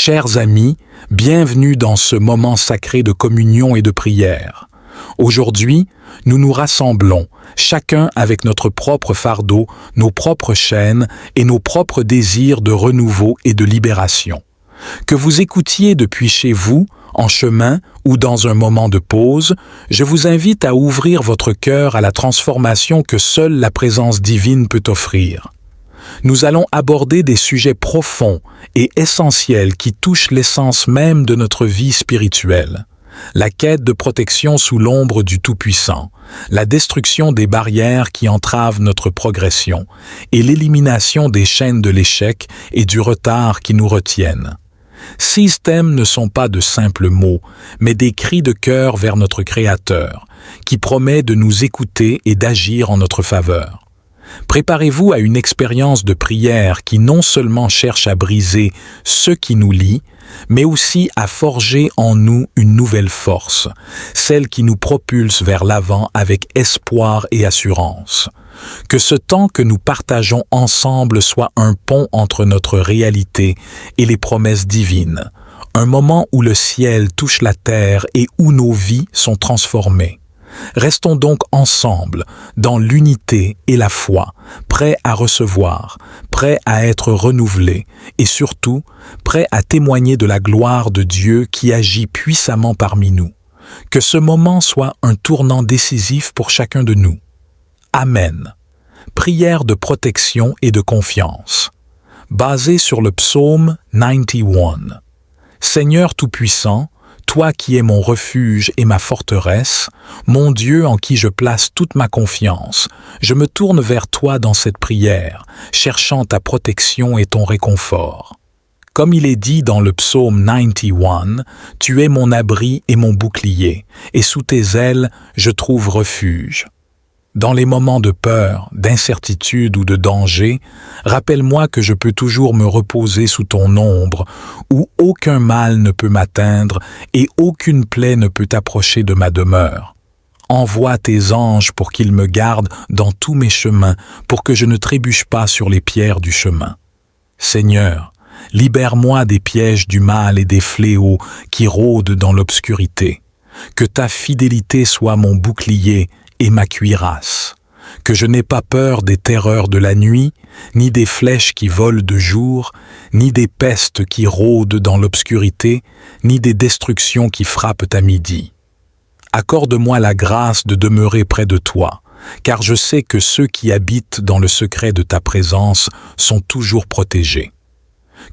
Chers amis, bienvenue dans ce moment sacré de communion et de prière. Aujourd'hui, nous nous rassemblons, chacun avec notre propre fardeau, nos propres chaînes et nos propres désirs de renouveau et de libération. Que vous écoutiez depuis chez vous, en chemin ou dans un moment de pause, je vous invite à ouvrir votre cœur à la transformation que seule la présence divine peut offrir. Nous allons aborder des sujets profonds et essentiels qui touchent l'essence même de notre vie spirituelle. La quête de protection sous l'ombre du Tout-Puissant, la destruction des barrières qui entravent notre progression et l'élimination des chaînes de l'échec et du retard qui nous retiennent. Ces thèmes ne sont pas de simples mots, mais des cris de cœur vers notre Créateur, qui promet de nous écouter et d'agir en notre faveur. Préparez-vous à une expérience de prière qui non seulement cherche à briser ce qui nous lie, mais aussi à forger en nous une nouvelle force, celle qui nous propulse vers l'avant avec espoir et assurance. Que ce temps que nous partageons ensemble soit un pont entre notre réalité et les promesses divines, un moment où le ciel touche la terre et où nos vies sont transformées. Restons donc ensemble, dans l'unité et la foi, prêts à recevoir, prêts à être renouvelés et surtout, prêts à témoigner de la gloire de Dieu qui agit puissamment parmi nous. Que ce moment soit un tournant décisif pour chacun de nous. Amen. Prière de protection et de confiance. Basée sur le psaume 91. Seigneur Tout-Puissant, toi qui es mon refuge et ma forteresse, mon Dieu en qui je place toute ma confiance, je me tourne vers toi dans cette prière, cherchant ta protection et ton réconfort. Comme il est dit dans le psaume 91, tu es mon abri et mon bouclier, et sous tes ailes je trouve refuge. Dans les moments de peur, d'incertitude ou de danger, rappelle-moi que je peux toujours me reposer sous ton ombre, où aucun mal ne peut m'atteindre et aucune plaie ne peut approcher de ma demeure. Envoie tes anges pour qu'ils me gardent dans tous mes chemins, pour que je ne trébuche pas sur les pierres du chemin. Seigneur, libère-moi des pièges du mal et des fléaux qui rôdent dans l'obscurité. Que ta fidélité soit mon bouclier et ma cuirasse, que je n'ai pas peur des terreurs de la nuit, ni des flèches qui volent de jour, ni des pestes qui rôdent dans l'obscurité, ni des destructions qui frappent à midi. Accorde-moi la grâce de demeurer près de toi, car je sais que ceux qui habitent dans le secret de ta présence sont toujours protégés.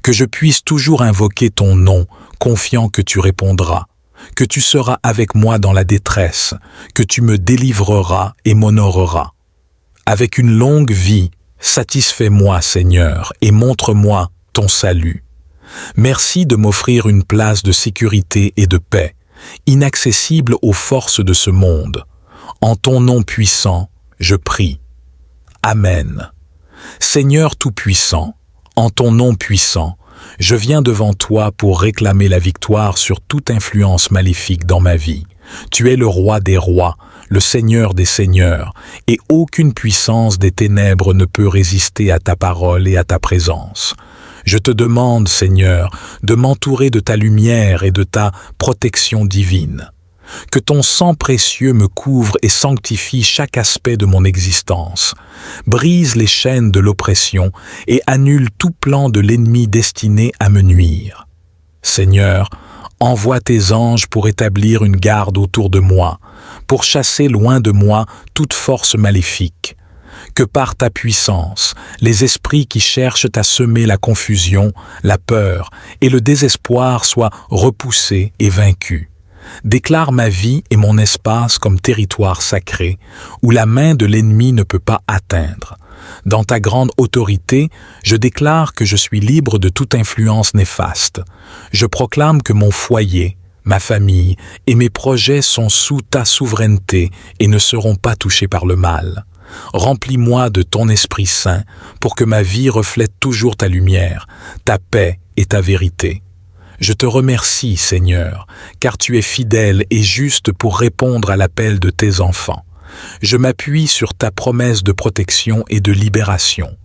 Que je puisse toujours invoquer ton nom, confiant que tu répondras, que tu seras avec moi dans la détresse, que tu me délivreras et m'honoreras. Avec une longue vie, satisfais-moi, Seigneur, et montre-moi ton salut. Merci de m'offrir une place de sécurité et de paix, inaccessible aux forces de ce monde. En ton nom puissant, je prie. Amen. Seigneur Tout-Puissant, en ton nom puissant, je viens devant toi pour réclamer la victoire sur toute influence maléfique dans ma vie. Tu es le roi des rois, le seigneur des seigneurs, et aucune puissance des ténèbres ne peut résister à ta parole et à ta présence. Je te demande, Seigneur, de m'entourer de ta lumière et de ta protection divine. Que ton sang précieux me couvre et sanctifie chaque aspect de mon existence. Brise les chaînes de l'oppression et annule tout plan de l'ennemi destiné à me nuire. Seigneur, envoie tes anges pour établir une garde autour de moi, pour chasser loin de moi toute force maléfique. Que par ta puissance, les esprits qui cherchent à semer la confusion, la peur et le désespoir soient repoussés et vaincus. Déclare ma vie et mon espace comme territoire sacré, où la main de l'ennemi ne peut pas atteindre. Dans ta grande autorité, je déclare que je suis libre de toute influence néfaste. Je proclame que mon foyer, ma famille et mes projets sont sous ta souveraineté et ne seront pas touchés par le mal. Remplis-moi de ton Esprit Saint pour que ma vie reflète toujours ta lumière, ta paix et ta vérité. Je te remercie, Seigneur, car tu es fidèle et juste pour répondre à l'appel de tes enfants. Je m'appuie sur ta promesse de protection et de libération.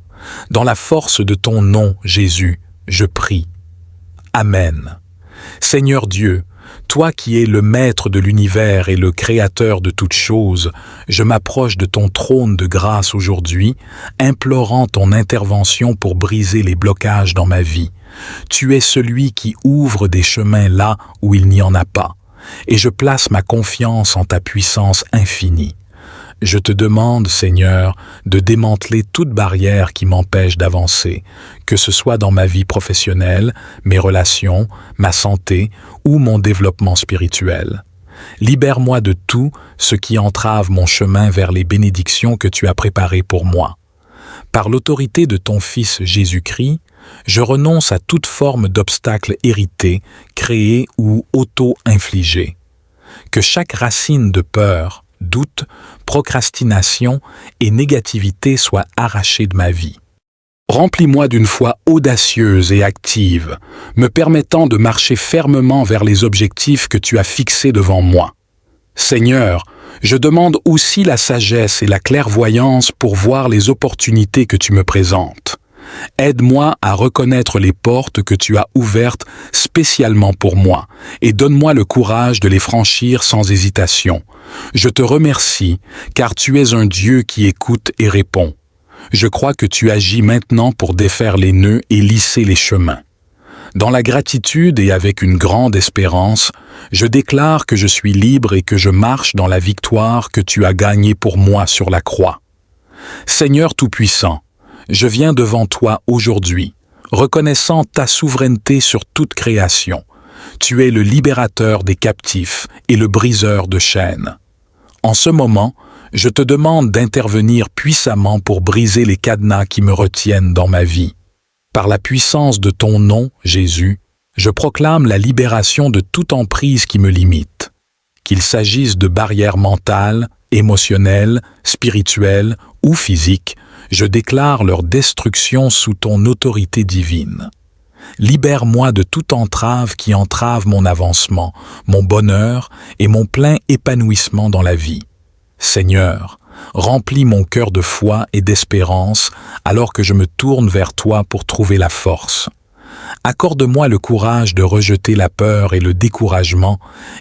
Dans la force de ton nom, Jésus, je prie. Amen. Seigneur Dieu, toi qui es le maître de l'univers et le créateur de toutes choses, je m'approche de ton trône de grâce aujourd'hui, implorant ton intervention pour briser les blocages dans ma vie. Tu es celui qui ouvre des chemins là où il n'y en a pas, et je place ma confiance en ta puissance infinie. Je te demande, Seigneur, de démanteler toute barrière qui m'empêche d'avancer, que ce soit dans ma vie professionnelle, mes relations, ma santé ou mon développement spirituel. Libère-moi de tout ce qui entrave mon chemin vers les bénédictions que tu as préparées pour moi. Par l'autorité de ton Fils Jésus-Christ, je renonce à toute forme d'obstacle hérité, créé ou auto-infligé. Que chaque racine de peur, doute, procrastination et négativité soient arrachées de ma vie. Remplis-moi d'une foi audacieuse et active, me permettant de marcher fermement vers les objectifs que tu as fixés devant moi. Seigneur, je demande aussi la sagesse et la clairvoyance pour voir les opportunités que tu me présentes. Aide-moi à reconnaître les portes que tu as ouvertes spécialement pour moi et donne-moi le courage de les franchir sans hésitation. Je te remercie car tu es un Dieu qui écoute et répond. Je crois que tu agis maintenant pour défaire les nœuds et lisser les chemins. Dans la gratitude et avec une grande espérance, je déclare que je suis libre et que je marche dans la victoire que tu as gagnée pour moi sur la croix. Seigneur Tout-Puissant, je viens devant toi aujourd'hui, reconnaissant ta souveraineté sur toute création. Tu es le libérateur des captifs et le briseur de chaînes. En ce moment, je te demande d'intervenir puissamment pour briser les cadenas qui me retiennent dans ma vie. Par la puissance de ton nom, Jésus, je proclame la libération de toute emprise qui me limite. Qu'il s'agisse de barrières mentales, émotionnelles, spirituelles ou physiques, je déclare leur destruction sous ton autorité divine. Libère-moi de toute entrave qui entrave mon avancement, mon bonheur et mon plein épanouissement dans la vie. Seigneur, remplis mon cœur de foi et d'espérance alors que je me tourne vers toi pour trouver la force. Accorde-moi le courage de rejeter la peur et le découragement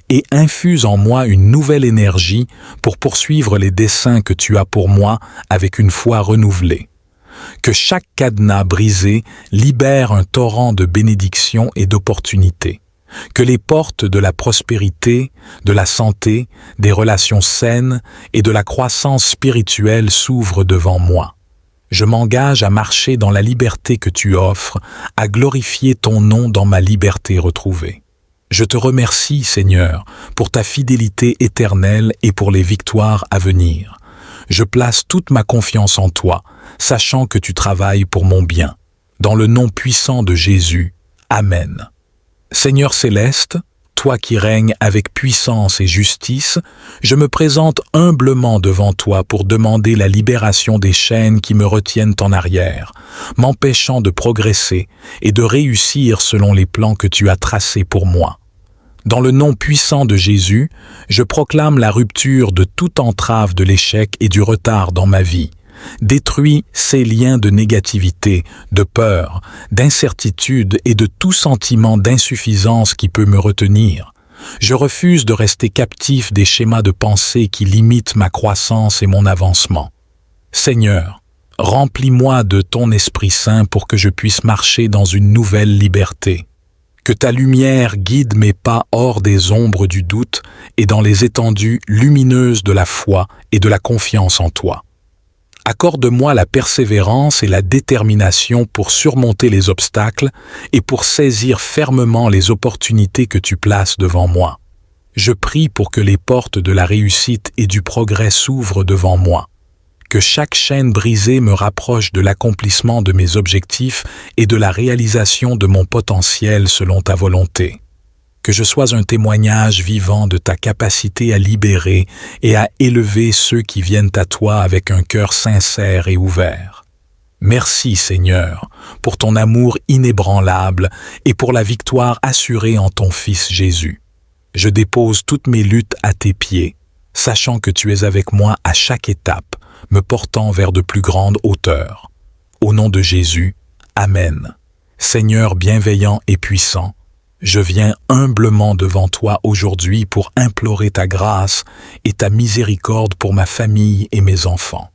et infuse en moi une nouvelle énergie pour poursuivre les desseins que tu as pour moi avec une foi renouvelée. Que chaque cadenas brisé libère un torrent de bénédictions et d'opportunités. Que les portes de la prospérité, de la santé, des relations saines et de la croissance spirituelle s'ouvrent devant moi. Je m'engage à marcher dans la liberté que tu offres, à glorifier ton nom dans ma liberté retrouvée. Je te remercie, Seigneur, pour ta fidélité éternelle et pour les victoires à venir. Je place toute ma confiance en toi, sachant que tu travailles pour mon bien. Dans le nom puissant de Jésus, Amen. Seigneur céleste, toi qui règnes avec puissance et justice, je me présente humblement devant toi pour demander la libération des chaînes qui me retiennent en arrière, m'empêchant de progresser et de réussir selon les plans que tu as tracés pour moi. Dans le nom puissant de Jésus, je proclame la rupture de toute entrave de l'échec et du retard dans ma vie. Détruis ces liens de négativité, de peur, d'incertitude et de tout sentiment d'insuffisance qui peut me retenir. Je refuse de rester captif des schémas de pensée qui limitent ma croissance et mon avancement. Seigneur, remplis-moi de ton Esprit Saint pour que je puisse marcher dans une nouvelle liberté. Que ta lumière guide mes pas hors des ombres du doute et dans les étendues lumineuses de la foi et de la confiance en toi. Accorde-moi la persévérance et la détermination pour surmonter les obstacles et pour saisir fermement les opportunités que tu places devant moi. Je prie pour que les portes de la réussite et du progrès s'ouvrent devant moi. Que chaque chaîne brisée me rapproche de l'accomplissement de mes objectifs et de la réalisation de mon potentiel selon ta volonté. Que je sois un témoignage vivant de ta capacité à libérer et à élever ceux qui viennent à toi avec un cœur sincère et ouvert. Merci Seigneur, pour ton amour inébranlable et pour la victoire assurée en ton Fils Jésus. Je dépose toutes mes luttes à tes pieds, sachant que tu es avec moi à chaque étape, me portant vers de plus grandes hauteurs. Au nom de Jésus, Amen. Seigneur bienveillant et puissant, Je viens humblement devant toi aujourd'hui pour implorer ta grâce et ta miséricorde pour ma famille et mes enfants.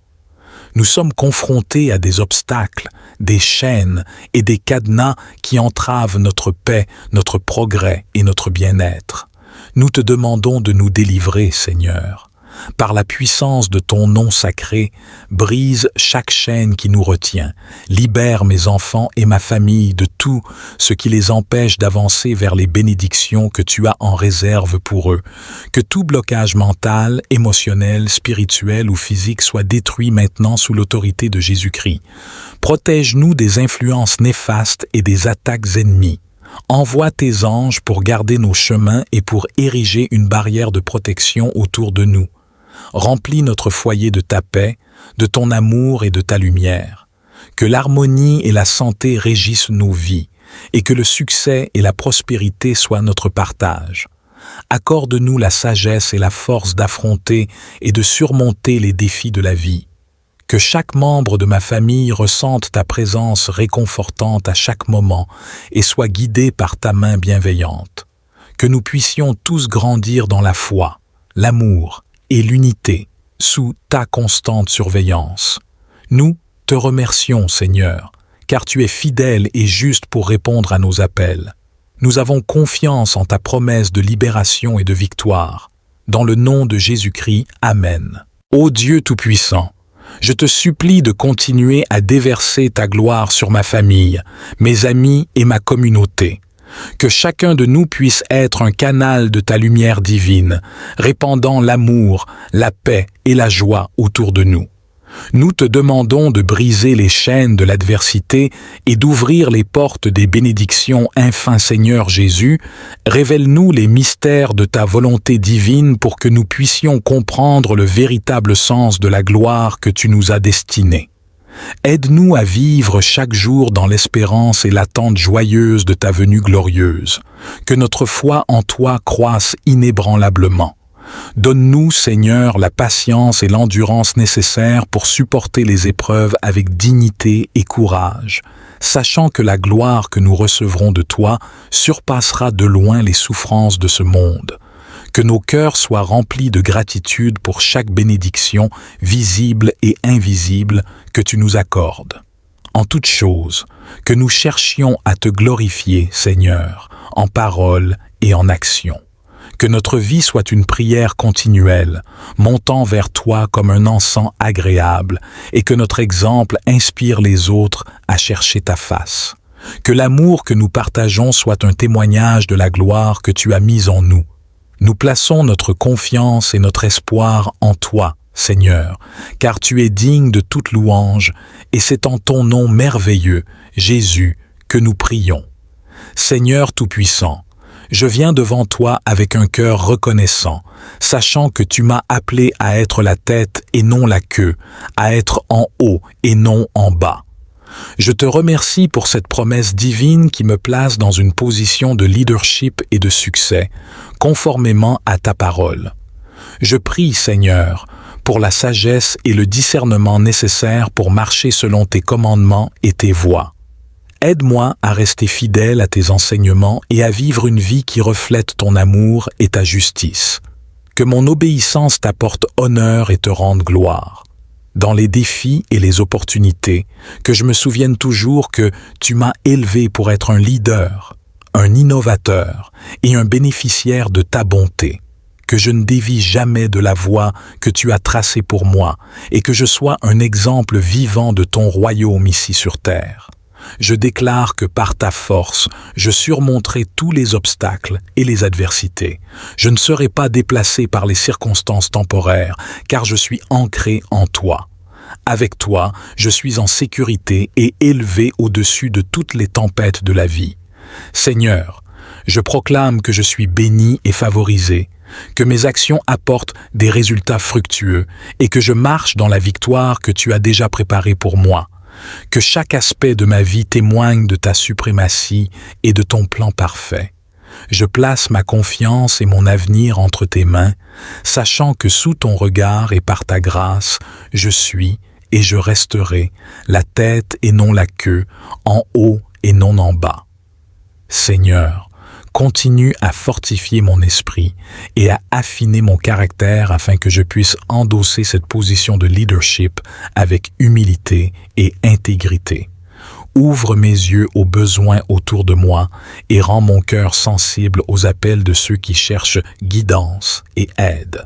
Nous sommes confrontés à des obstacles, des chaînes et des cadenas qui entravent notre paix, notre progrès et notre bien-être. Nous te demandons de nous délivrer, Seigneur. Par la puissance de ton nom sacré, brise chaque chaîne qui nous retient, libère mes enfants et ma famille de tout ce qui les empêche d'avancer vers les bénédictions que tu as en réserve pour eux. Que tout blocage mental, émotionnel, spirituel ou physique soit détruit maintenant sous l'autorité de Jésus-Christ. Protège-nous des influences néfastes et des attaques ennemies. Envoie tes anges pour garder nos chemins et pour ériger une barrière de protection autour de nous. Remplis notre foyer de ta paix, de ton amour et de ta lumière. Que l'harmonie et la santé régissent nos vies, et que le succès et la prospérité soient notre partage. Accorde-nous la sagesse et la force d'affronter et de surmonter les défis de la vie. Que chaque membre de ma famille ressente ta présence réconfortante à chaque moment et soit guidé par ta main bienveillante. Que nous puissions tous grandir dans la foi, l'amour et l'unité sous ta constante surveillance. Nous te remercions, Seigneur, car tu es fidèle et juste pour répondre à nos appels. Nous avons confiance en ta promesse de libération et de victoire. Dans le nom de Jésus-Christ, Amen. Ô Dieu Tout-Puissant, je te supplie de continuer à déverser ta gloire sur ma famille, mes amis et ma communauté. Que chacun de nous puisse être un canal de ta lumière divine, répandant l'amour, la paix et la joie autour de nous. Nous te demandons de briser les chaînes de l'adversité et d'ouvrir les portes des bénédictions, infin Seigneur Jésus. Révèle-nous les mystères de ta volonté divine pour que nous puissions comprendre le véritable sens de la gloire que tu nous as destinée. Aide-nous à vivre chaque jour dans l'espérance et l'attente joyeuse de ta venue glorieuse. Que notre foi en toi croisse inébranlablement. Donne-nous, Seigneur, la patience et l'endurance nécessaires pour supporter les épreuves avec dignité et courage, sachant que la gloire que nous recevrons de toi surpassera de loin les souffrances de ce monde. Que nos cœurs soient remplis de gratitude pour chaque bénédiction, visible et invisible, que tu nous accordes. En toutes choses, que nous cherchions à te glorifier, Seigneur, en parole et en action. Que notre vie soit une prière continuelle, montant vers toi comme un encens agréable, et que notre exemple inspire les autres à chercher ta face. Que l'amour que nous partageons soit un témoignage de la gloire que tu as mise en nous. Nous plaçons notre confiance et notre espoir en toi, Seigneur, car tu es digne de toute louange, et c'est en ton nom merveilleux, Jésus, que nous prions. Seigneur Tout-Puissant, je viens devant toi avec un cœur reconnaissant, sachant que tu m'as appelé à être la tête et non la queue, à être en haut et non en bas. Je te remercie pour cette promesse divine qui me place dans une position de leadership et de succès, conformément à ta parole. Je prie, Seigneur, pour la sagesse et le discernement nécessaires pour marcher selon tes commandements et tes voies. Aide-moi à rester fidèle à tes enseignements et à vivre une vie qui reflète ton amour et ta justice. Que mon obéissance t'apporte honneur et te rende gloire. Dans les défis et les opportunités, que je me souvienne toujours que tu m'as élevé pour être un leader, un innovateur et un bénéficiaire de ta bonté. Que je ne dévie jamais de la voie que tu as tracée pour moi et que je sois un exemple vivant de ton royaume ici sur terre. Je déclare que par ta force, je surmonterai tous les obstacles et les adversités. Je ne serai pas déplacé par les circonstances temporaires, car je suis ancré en toi. Avec toi, je suis en sécurité et élevé au-dessus de toutes les tempêtes de la vie. Seigneur, je proclame que je suis béni et favorisé, que mes actions apportent des résultats fructueux et que je marche dans la victoire que tu as déjà préparée pour moi. Que chaque aspect de ma vie témoigne de ta suprématie et de ton plan parfait. Je place ma confiance et mon avenir entre tes mains, sachant que sous ton regard et par ta grâce, je suis et je resterai la tête et non la queue, en haut et non en bas. Seigneur, continue à fortifier mon esprit et à affiner mon caractère afin que je puisse endosser cette position de leadership avec humilité et intégrité. Ouvre mes yeux aux besoins autour de moi et rends mon cœur sensible aux appels de ceux qui cherchent guidance et aide.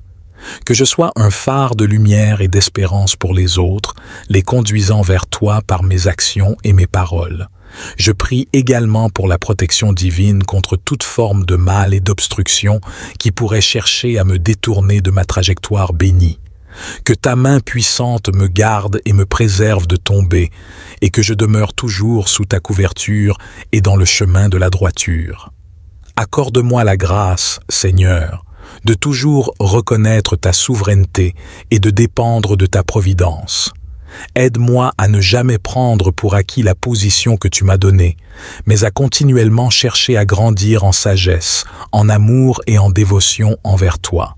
Que je sois un phare de lumière et d'espérance pour les autres, les conduisant vers toi par mes actions et mes paroles. Je prie également pour la protection divine contre toute forme de mal et d'obstruction qui pourrait chercher à me détourner de ma trajectoire bénie. Que ta main puissante me garde et me préserve de tomber, et que je demeure toujours sous ta couverture et dans le chemin de la droiture. Accorde-moi la grâce, Seigneur, de toujours reconnaître ta souveraineté et de dépendre de ta providence. Aide-moi à ne jamais prendre pour acquis la position que tu m'as donnée, mais à continuellement chercher à grandir en sagesse, en amour et en dévotion envers toi.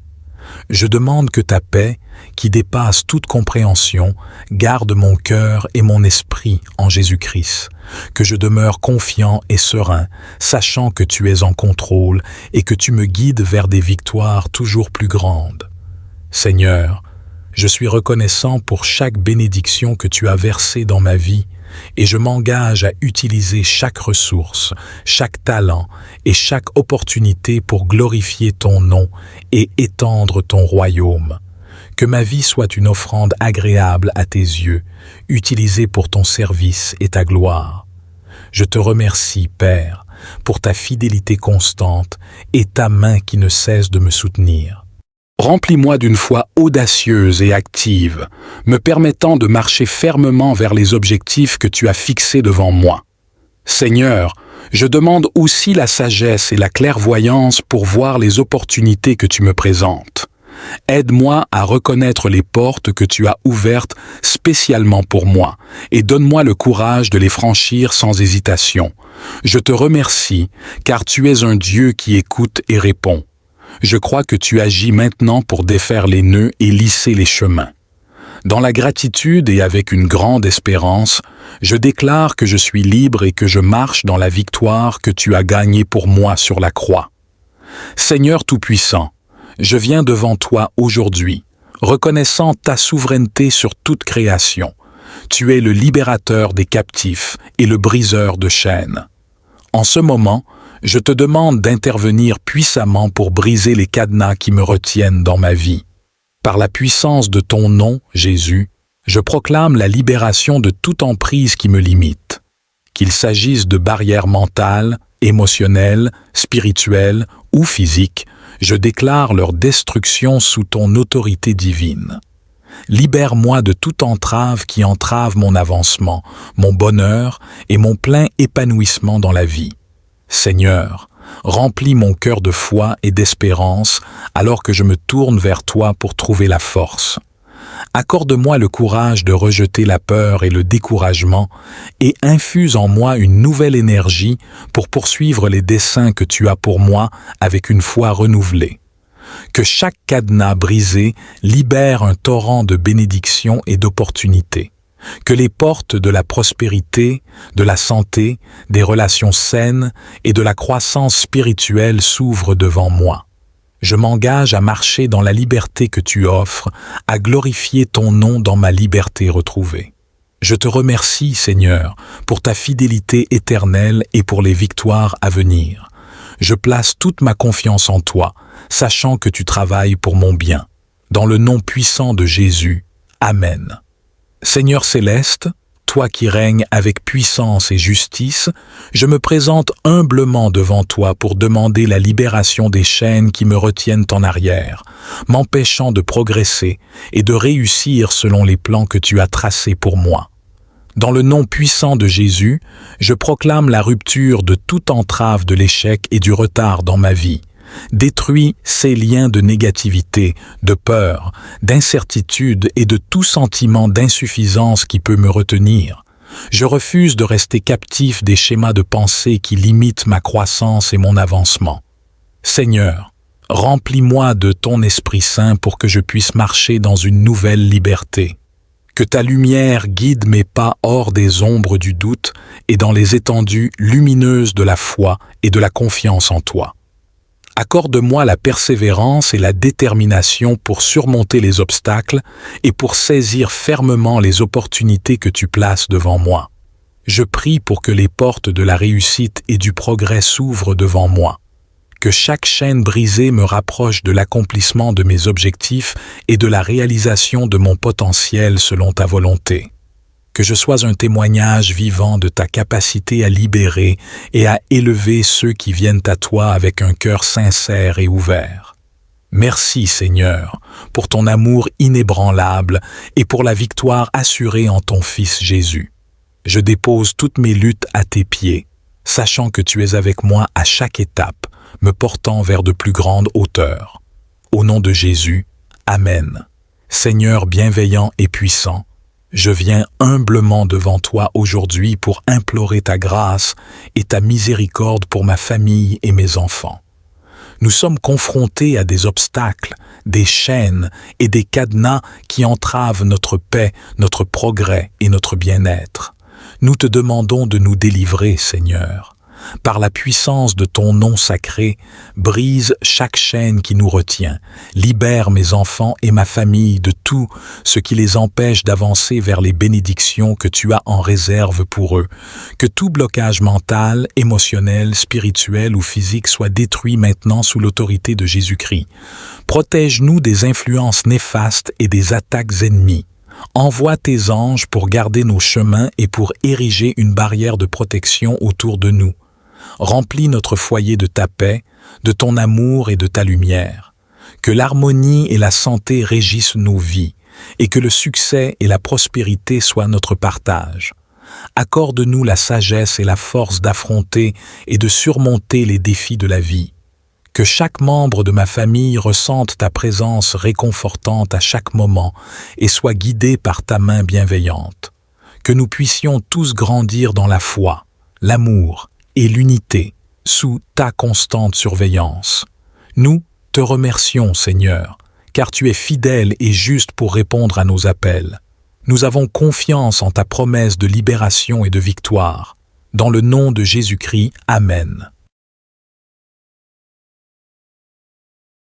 Je demande que ta paix, qui dépasse toute compréhension, garde mon cœur et mon esprit en Jésus-Christ, que je demeure confiant et serein, sachant que tu es en contrôle et que tu me guides vers des victoires toujours plus grandes. Seigneur, je suis reconnaissant pour chaque bénédiction que tu as versée dans ma vie et je m'engage à utiliser chaque ressource, chaque talent et chaque opportunité pour glorifier ton nom et étendre ton royaume. Que ma vie soit une offrande agréable à tes yeux, utilisée pour ton service et ta gloire. Je te remercie, Père, pour ta fidélité constante et ta main qui ne cesse de me soutenir. Remplis-moi d'une foi audacieuse et active, me permettant de marcher fermement vers les objectifs que tu as fixés devant moi. Seigneur, je demande aussi la sagesse et la clairvoyance pour voir les opportunités que tu me présentes. Aide-moi à reconnaître les portes que tu as ouvertes spécialement pour moi et donne-moi le courage de les franchir sans hésitation. Je te remercie car tu es un Dieu qui écoute et répond. Je crois que tu agis maintenant pour défaire les nœuds et lisser les chemins. Dans la gratitude et avec une grande espérance, je déclare que je suis libre et que je marche dans la victoire que tu as gagnée pour moi sur la croix. Seigneur Tout-Puissant, je viens devant toi aujourd'hui, reconnaissant ta souveraineté sur toute création. Tu es le libérateur des captifs et le briseur de chaînes. En ce moment, je te demande d'intervenir puissamment pour briser les cadenas qui me retiennent dans ma vie. Par la puissance de ton nom, Jésus, je proclame la libération de toute emprise qui me limite. Qu'il s'agisse de barrières mentales, émotionnelles, spirituelles ou physiques, je déclare leur destruction sous ton autorité divine. Libère-moi de toute entrave qui entrave mon avancement, mon bonheur et mon plein épanouissement dans la vie. Seigneur, remplis mon cœur de foi et d'espérance alors que je me tourne vers toi pour trouver la force. Accorde-moi le courage de rejeter la peur et le découragement et infuse en moi une nouvelle énergie pour poursuivre les desseins que tu as pour moi avec une foi renouvelée. Que chaque cadenas brisé libère un torrent de bénédictions et d'opportunités. Que les portes de la prospérité, de la santé, des relations saines et de la croissance spirituelle s'ouvrent devant moi. Je m'engage à marcher dans la liberté que tu offres, à glorifier ton nom dans ma liberté retrouvée. Je te remercie, Seigneur, pour ta fidélité éternelle et pour les victoires à venir. Je place toute ma confiance en toi, sachant que tu travailles pour mon bien. Dans le nom puissant de Jésus. Amen. Seigneur céleste, toi qui règnes avec puissance et justice, je me présente humblement devant toi pour demander la libération des chaînes qui me retiennent en arrière, m'empêchant de progresser et de réussir selon les plans que tu as tracés pour moi. Dans le nom puissant de Jésus, je proclame la rupture de toute entrave de l'échec et du retard dans ma vie. Détruis ces liens de négativité, de peur, d'incertitude et de tout sentiment d'insuffisance qui peut me retenir. Je refuse de rester captif des schémas de pensée qui limitent ma croissance et mon avancement. Seigneur, remplis-moi de ton Esprit Saint pour que je puisse marcher dans une nouvelle liberté. Que ta lumière guide mes pas hors des ombres du doute et dans les étendues lumineuses de la foi et de la confiance en toi. Accorde-moi la persévérance et la détermination pour surmonter les obstacles et pour saisir fermement les opportunités que tu places devant moi. Je prie pour que les portes de la réussite et du progrès s'ouvrent devant moi. Que chaque chaîne brisée me rapproche de l'accomplissement de mes objectifs et de la réalisation de mon potentiel selon ta volonté. Que je sois un témoignage vivant de ta capacité à libérer et à élever ceux qui viennent à toi avec un cœur sincère et ouvert. Merci Seigneur pour ton amour inébranlable et pour la victoire assurée en ton Fils Jésus. Je dépose toutes mes luttes à tes pieds, sachant que tu es avec moi à chaque étape, me portant vers de plus grandes hauteurs. Au nom de Jésus, Amen. Seigneur bienveillant et puissant, je viens humblement devant toi aujourd'hui pour implorer ta grâce et ta miséricorde pour ma famille et mes enfants. Nous sommes confrontés à des obstacles, des chaînes et des cadenas qui entravent notre paix, notre progrès et notre bien-être. Nous te demandons de nous délivrer, Seigneur. Par la puissance de ton nom sacré, brise chaque chaîne qui nous retient, libère mes enfants et ma famille de tout ce qui les empêche d'avancer vers les bénédictions que tu as en réserve pour eux. Que tout blocage mental, émotionnel, spirituel ou physique soit détruit maintenant sous l'autorité de Jésus-Christ. Protège-nous des influences néfastes et des attaques ennemies. Envoie tes anges pour garder nos chemins et pour ériger une barrière de protection autour de nous. Remplis notre foyer de ta paix, de ton amour et de ta lumière. Que l'harmonie et la santé régissent nos vies et que le succès et la prospérité soient notre partage. Accorde-nous la sagesse et la force d'affronter et de surmonter les défis de la vie. Que chaque membre de ma famille ressente ta présence réconfortante à chaque moment et soit guidé par ta main bienveillante. Que nous puissions tous grandir dans la foi, l'amour et l'unité sous ta constante surveillance. Nous te remercions, Seigneur, car tu es fidèle et juste pour répondre à nos appels. Nous avons confiance en ta promesse de libération et de victoire. Dans le nom de Jésus-Christ, Amen.